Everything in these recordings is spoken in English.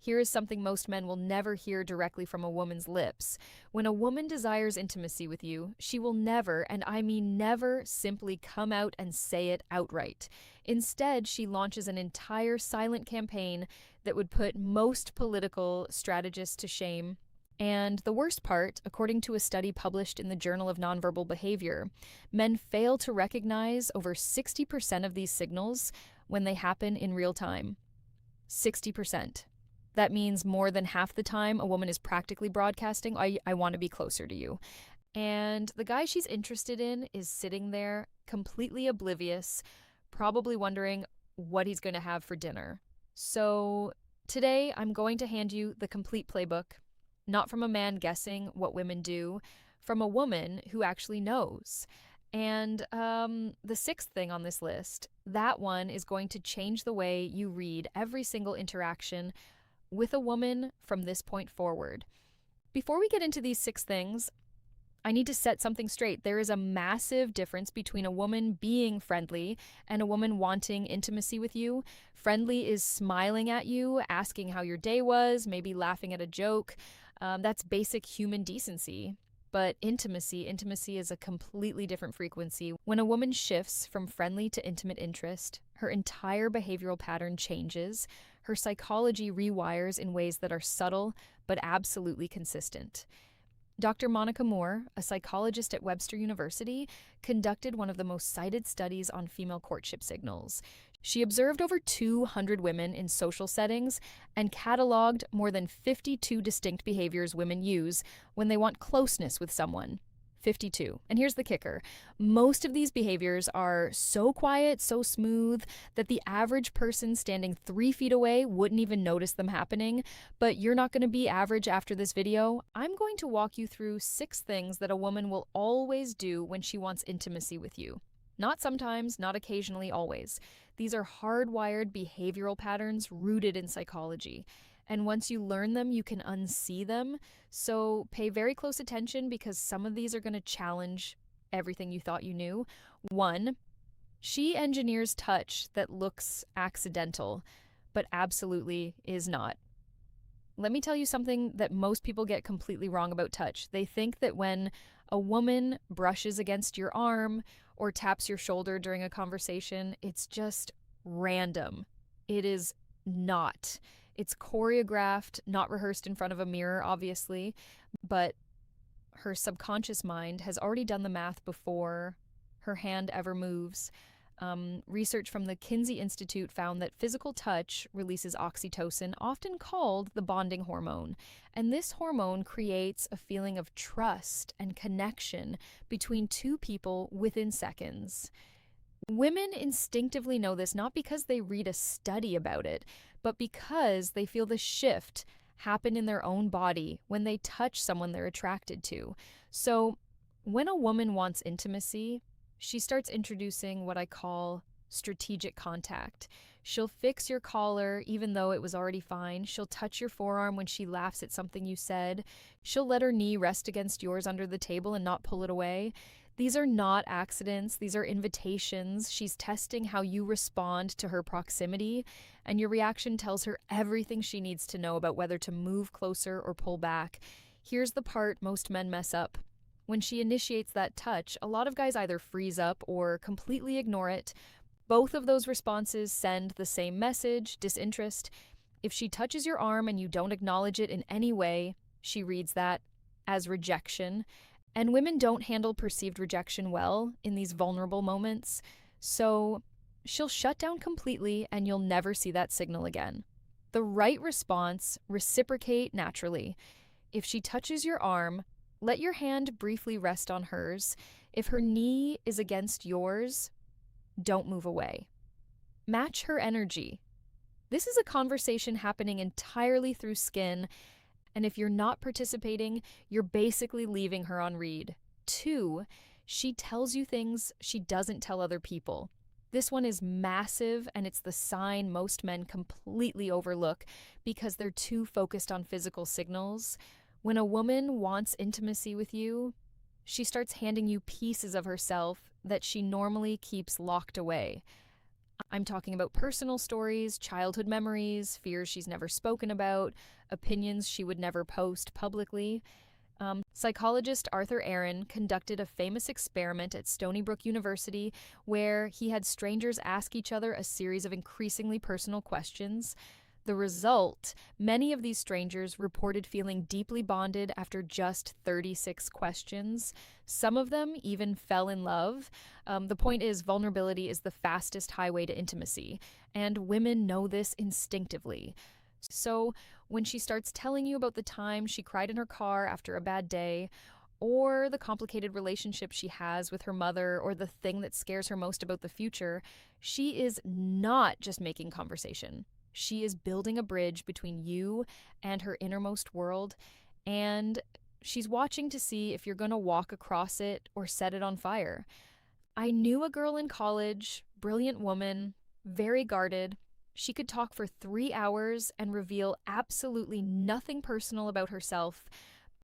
Here is something most men will never hear directly from a woman's lips. When a woman desires intimacy with you, she will never, and I mean never, simply come out and say it outright. Instead, she launches an entire silent campaign that would put most political strategists to shame. And the worst part, according to a study published in the Journal of Nonverbal Behavior, men fail to recognize over 60% of these signals when they happen in real time. 60%. That means more than half the time a woman is practically broadcasting, I want to be closer to you. And the guy she's interested in is sitting there completely oblivious, probably wondering what he's going to have for dinner. So today I'm going to hand you the complete playbook, not from a man guessing what women do, from a woman who actually knows. And the sixth thing on this list, that one is going to change the way you read every single interaction with a woman from this point forward. Before we get into these six things, I need to set something straight. There is a massive difference between a woman being friendly and a woman wanting intimacy with you. Friendly is smiling at you, asking how your day was, maybe laughing at a joke. That's basic human decency. But intimacy is a completely different frequency. When a woman shifts from friendly to intimate interest, her entire behavioral pattern changes. Her psychology rewires in ways that are subtle but absolutely consistent. Dr. Monica Moore, a psychologist at Webster University, conducted one of the most cited studies on female courtship signals. She observed over 200 women in social settings and cataloged more than 52 distinct behaviors women use when they want closeness with someone. 52. And here's the kicker. Most of these behaviors are so quiet, so smooth, that the average person standing 3 feet away wouldn't even notice them happening. But you're not going to be average after this video. I'm going to walk you through 6 things that a woman will always do when she wants intimacy with you. Not sometimes, not occasionally, always. These are hardwired behavioral patterns rooted in psychology. And once you learn them, you can unsee them. So pay very close attention because some of these are going to challenge everything you thought you knew. 1, she engineers touch that looks accidental, but absolutely is not. Let me tell you something that most people get completely wrong about touch. They think that when a woman brushes against your arm or taps your shoulder during a conversation, it's just random. It is not. It's choreographed, not rehearsed in front of a mirror, obviously, but her subconscious mind has already done the math before her hand ever moves. Research from the Kinsey Institute found that physical touch releases oxytocin, often called the bonding hormone. And this hormone creates a feeling of trust and connection between two people within seconds. Women instinctively know this not because they read a study about it, but because they feel the shift happen in their own body when they touch someone they're attracted to. So when a woman wants intimacy, she starts introducing what I call strategic contact. She'll fix your collar even though it was already fine. She'll touch your forearm when she laughs at something you said. She'll let her knee rest against yours under the table and not pull it away. These are not accidents. These are invitations. She's testing how you respond to her proximity, and your reaction tells her everything she needs to know about whether to move closer or pull back. Here's the part most men mess up. When she initiates that touch, a lot of guys either freeze up or completely ignore it. Both of those responses send the same message, disinterest. If she touches your arm and you don't acknowledge it in any way, she reads that as rejection. And women don't handle perceived rejection well in these vulnerable moments, so she'll shut down completely and you'll never see that signal again. The right response, reciprocate naturally. If she touches your arm, let your hand briefly rest on hers. If her knee is against yours, don't move away. Match her energy. This is a conversation happening entirely through skin, and if you're not participating, you're basically leaving her on read. 2, she tells you things she doesn't tell other people. This one is massive, and it's the sign most men completely overlook because they're too focused on physical signals. When a woman wants intimacy with you, she starts handing you pieces of herself that she normally keeps locked away. I'm talking about personal stories, childhood memories, fears she's never spoken about, opinions she would never post publicly. Psychologist Arthur Aaron conducted a famous experiment at Stony Brook University where he had strangers ask each other a series of increasingly personal questions. The result, many of these strangers reported feeling deeply bonded after just 36 questions. Some of them even fell in love. The point is, vulnerability is the fastest highway to intimacy, and women know this instinctively. So, when she starts telling you about the time she cried in her car after a bad day, or the complicated relationship she has with her mother, or the thing that scares her most about the future, she is not just making conversation. She is building a bridge between you and her innermost world, and she's watching to see if you're going to walk across it or set it on fire. I knew a girl in college, brilliant woman, very guarded. She could talk for 3 hours and reveal absolutely nothing personal about herself,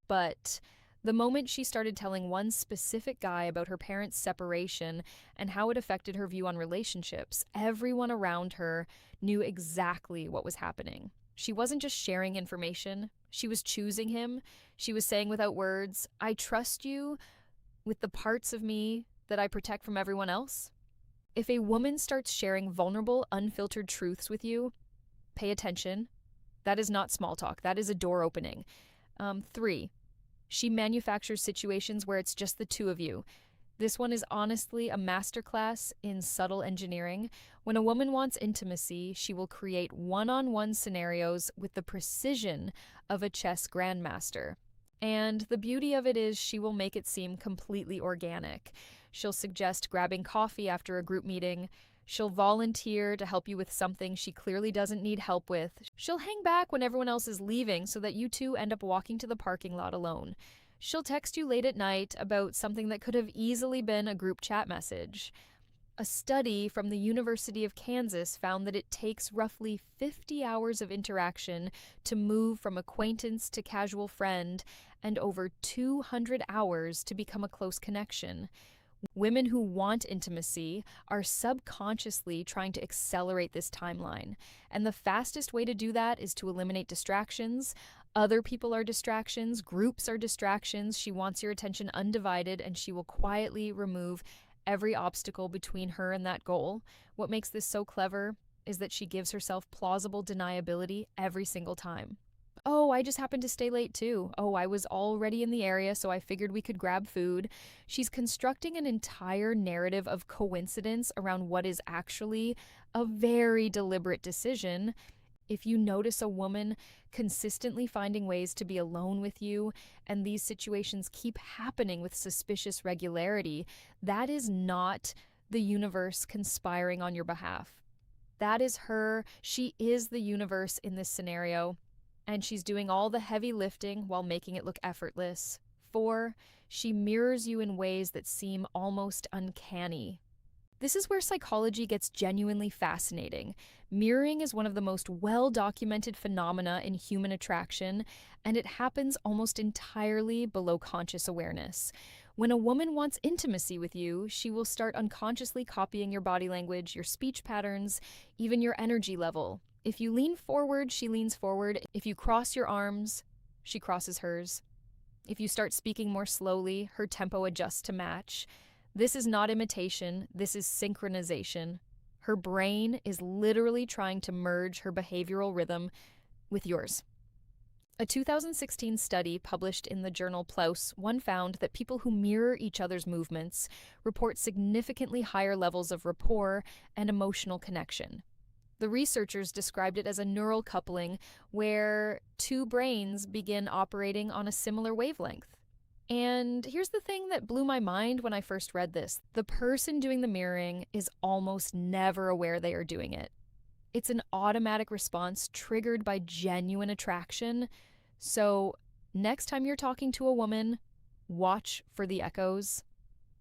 but the moment she started telling one specific guy about her parents' separation and how it affected her view on relationships, everyone around her knew exactly what was happening. She wasn't just sharing information, she was choosing him. She was saying without words, "I trust you with the parts of me that I protect from everyone else." If a woman starts sharing vulnerable, unfiltered truths with you, pay attention. That is not small talk, that is a door opening. 3, she manufactures situations where it's just the two of you. This one is honestly a masterclass in subtle engineering. When a woman wants intimacy, she will create one-on-one scenarios with the precision of a chess grandmaster. And the beauty of it is she will make it seem completely organic. She'll suggest grabbing coffee after a group meeting. She'll volunteer to help you with something she clearly doesn't need help with. She'll hang back when everyone else is leaving so that you two end up walking to the parking lot alone. She'll text you late at night about something that could have easily been a group chat message. A study from the University of Kansas found that it takes roughly 50 hours of interaction to move from acquaintance to casual friend, and over 200 hours to become a close connection. Women who want intimacy are subconsciously trying to accelerate this timeline. And the fastest way to do that is to eliminate distractions. Other people are distractions, groups are distractions. She wants your attention undivided, and she will quietly remove every obstacle between her and that goal. What makes this so clever is that she gives herself plausible deniability every single time. "Oh, I just happened to stay late too. Oh, I was already in the area, so I figured we could grab food." She's constructing an entire narrative of coincidence around what is actually a very deliberate decision. If you notice a woman consistently finding ways to be alone with you, and these situations keep happening with suspicious regularity, that is not the universe conspiring on your behalf. That is her. She is the universe in this scenario, and she's doing all the heavy lifting while making it look effortless. 4, she mirrors you in ways that seem almost uncanny. This is where psychology gets genuinely fascinating. Mirroring is one of the most well-documented phenomena in human attraction, and it happens almost entirely below conscious awareness. When a woman wants intimacy with you, she will start unconsciously copying your body language, your speech patterns, even your energy level. If you lean forward, she leans forward. If you cross your arms, she crosses hers. If you start speaking more slowly, her tempo adjusts to match. This is not imitation, this is synchronization. Her brain is literally trying to merge her behavioral rhythm with yours. A 2016 study published in the journal PLOS found that people who mirror each other's movements report significantly higher levels of rapport and emotional connection. The researchers described it as a neural coupling where two brains begin operating on a similar wavelength. And here's the thing that blew my mind when I first read this. The person doing the mirroring is almost never aware they are doing it. It's an automatic response triggered by genuine attraction. So, next time you're talking to a woman, watch for the echoes.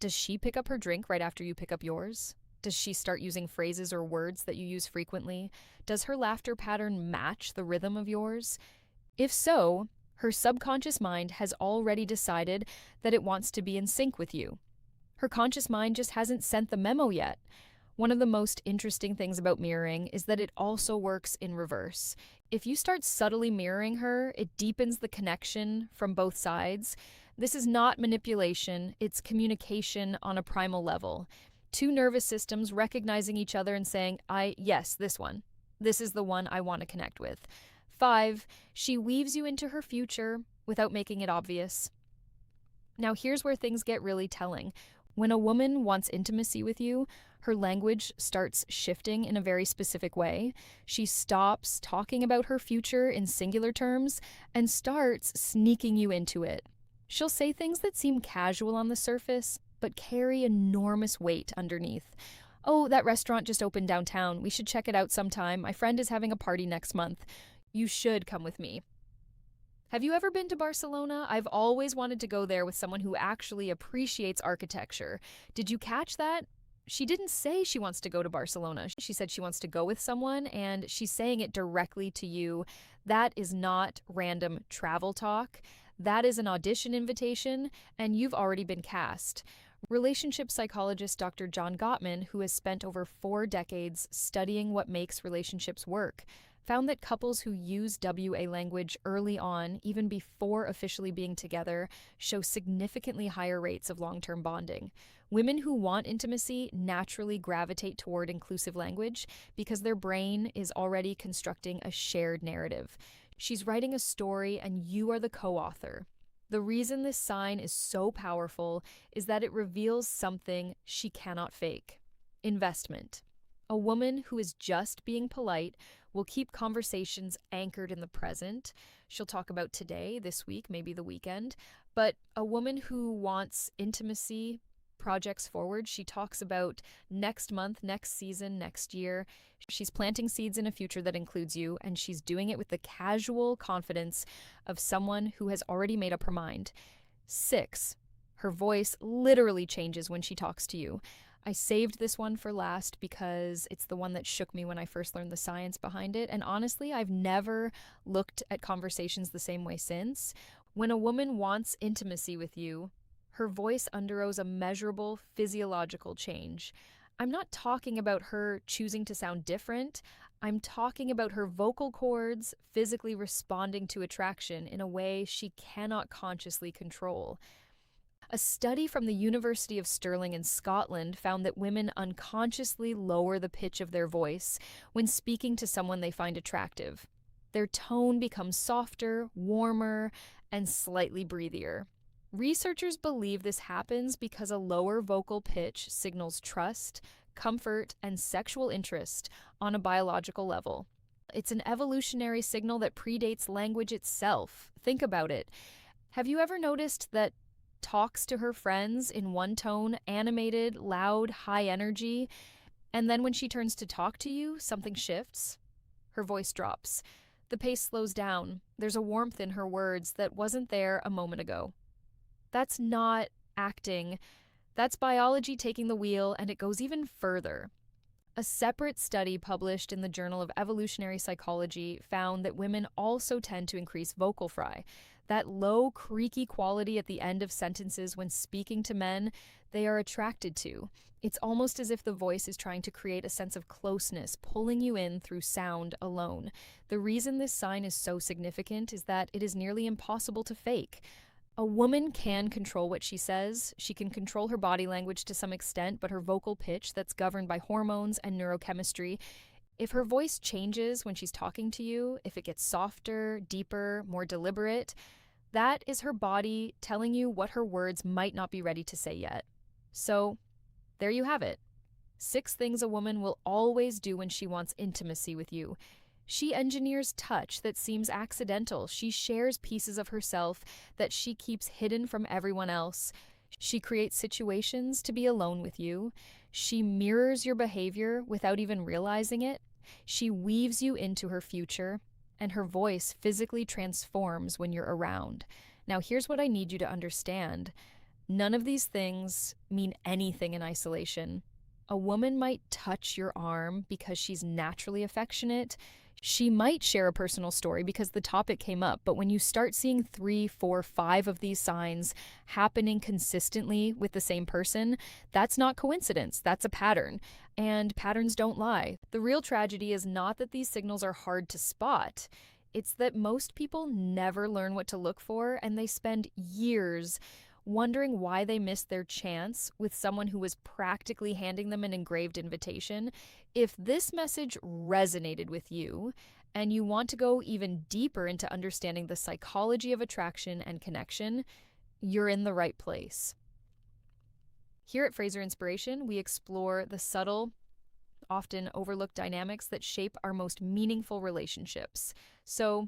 Does she pick up her drink right after you pick up yours? Does she start using phrases or words that you use frequently? Does her laughter pattern match the rhythm of yours? If so, her subconscious mind has already decided that it wants to be in sync with you. Her conscious mind just hasn't sent the memo yet. One of the most interesting things about mirroring is that it also works in reverse. If you start subtly mirroring her, it deepens the connection from both sides. This is not manipulation, it's communication on a primal level. Two nervous systems recognizing each other and saying, yes, this one. This is the one I want to connect with. 5, she weaves you into her future without making it obvious. Now, here's where things get really telling. When a woman wants intimacy with you, her language starts shifting in a very specific way. She stops talking about her future in singular terms and starts sneaking you into it. She'll say things that seem casual on the surface, but carry enormous weight underneath. Oh, that restaurant just opened downtown. We should check it out sometime. My friend is having a party next month. You should come with me. Have you ever been to Barcelona? I've always wanted to go there with someone who actually appreciates architecture. Did you catch that? She didn't say she wants to go to Barcelona. She said she wants to go with someone, and she's saying it directly to you. That is not random travel talk. That is an audition invitation, and you've already been cast. Relationship psychologist Dr. John Gottman, who has spent over 4 decades studying what makes relationships work, found that couples who use WA language early on, even before officially being together, show significantly higher rates of long-term bonding. Women who want intimacy naturally gravitate toward inclusive language because their brain is already constructing a shared narrative. She's writing a story and you are the co-author. The reason this sign is so powerful is that it reveals something she cannot fake: investment. A woman who is just being polite will keep conversations anchored in the present. She'll talk about today, this week, maybe the weekend. But a woman who wants intimacy projects forward, she talks about next month, next season, next year. She's planting seeds in a future that includes you, and she's doing it with the casual confidence of someone who has already made up her mind. 6, her voice literally changes when she talks to you. I saved this one for last because it's the one that shook me when I first learned the science behind it, and honestly, I've never looked at conversations the same way since. When a woman wants intimacy with you, her voice undergoes a measurable physiological change. I'm not talking about her choosing to sound different. I'm talking about her vocal cords physically responding to attraction in a way she cannot consciously control. A study from the University of Stirling in Scotland found that women unconsciously lower the pitch of their voice when speaking to someone they find attractive. Their tone becomes softer, warmer, and slightly breathier. Researchers believe this happens because a lower vocal pitch signals trust, comfort, and sexual interest on a biological level. It's an evolutionary signal that predates language itself. Think about it. Have you ever noticed that talks to her friends in one tone, animated, loud, high energy, and then when she turns to talk to you, something shifts? Her voice drops. The pace slows down. There's a warmth in her words that wasn't there a moment ago. That's not acting. That's biology taking the wheel, and it goes even further. A separate study published in the Journal of Evolutionary Psychology found that women also tend to increase vocal fry. That low, creaky quality at the end of sentences when speaking to men, they are attracted to. It's almost as if the voice is trying to create a sense of closeness, pulling you in through sound alone. The reason this sign is so significant is that it is nearly impossible to fake. A woman can control what she says. She can control her body language to some extent, but her vocal pitch, that's governed by hormones and neurochemistry, if her voice changes when she's talking to you, if it gets softer, deeper, more deliberate, that is her body telling you what her words might not be ready to say yet. So, there you have it. 6 things a woman will always do when she wants intimacy with you. She engineers touch that seems accidental. She shares pieces of herself that she keeps hidden from everyone else. She creates situations to be alone with you. She mirrors your behavior without even realizing it. She weaves you into her future, and her voice physically transforms when you're around. Now, here's what I need you to understand. None of these things mean anything in isolation. A woman might touch your arm because she's naturally affectionate. She might share a personal story because the topic came up, but when you start seeing 3, 4, 5 of these signs happening consistently with the same person, that's not coincidence, that's a pattern. And patterns don't lie. The real tragedy is not that these signals are hard to spot. It's that most people never learn what to look for, and they spend years wondering why they missed their chance with someone who was practically handing them an engraved invitation. If this message resonated with you and you want to go even deeper into understanding the psychology of attraction and connection, you're in the right place. Here at Fraser Inspiration, we explore the subtle, often overlooked dynamics that shape our most meaningful relationships. So,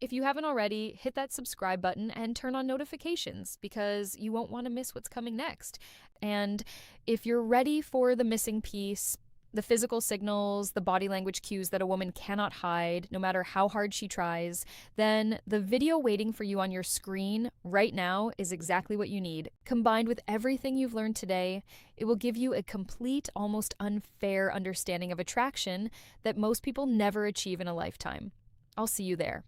if you haven't already, hit that subscribe button and turn on notifications because you won't want to miss what's coming next. And if you're ready for the missing piece, the physical signals, the body language cues that a woman cannot hide, no matter how hard she tries, then the video waiting for you on your screen right now is exactly what you need. Combined with everything you've learned today, it will give you a complete, almost unfair understanding of attraction that most people never achieve in a lifetime. I'll see you there.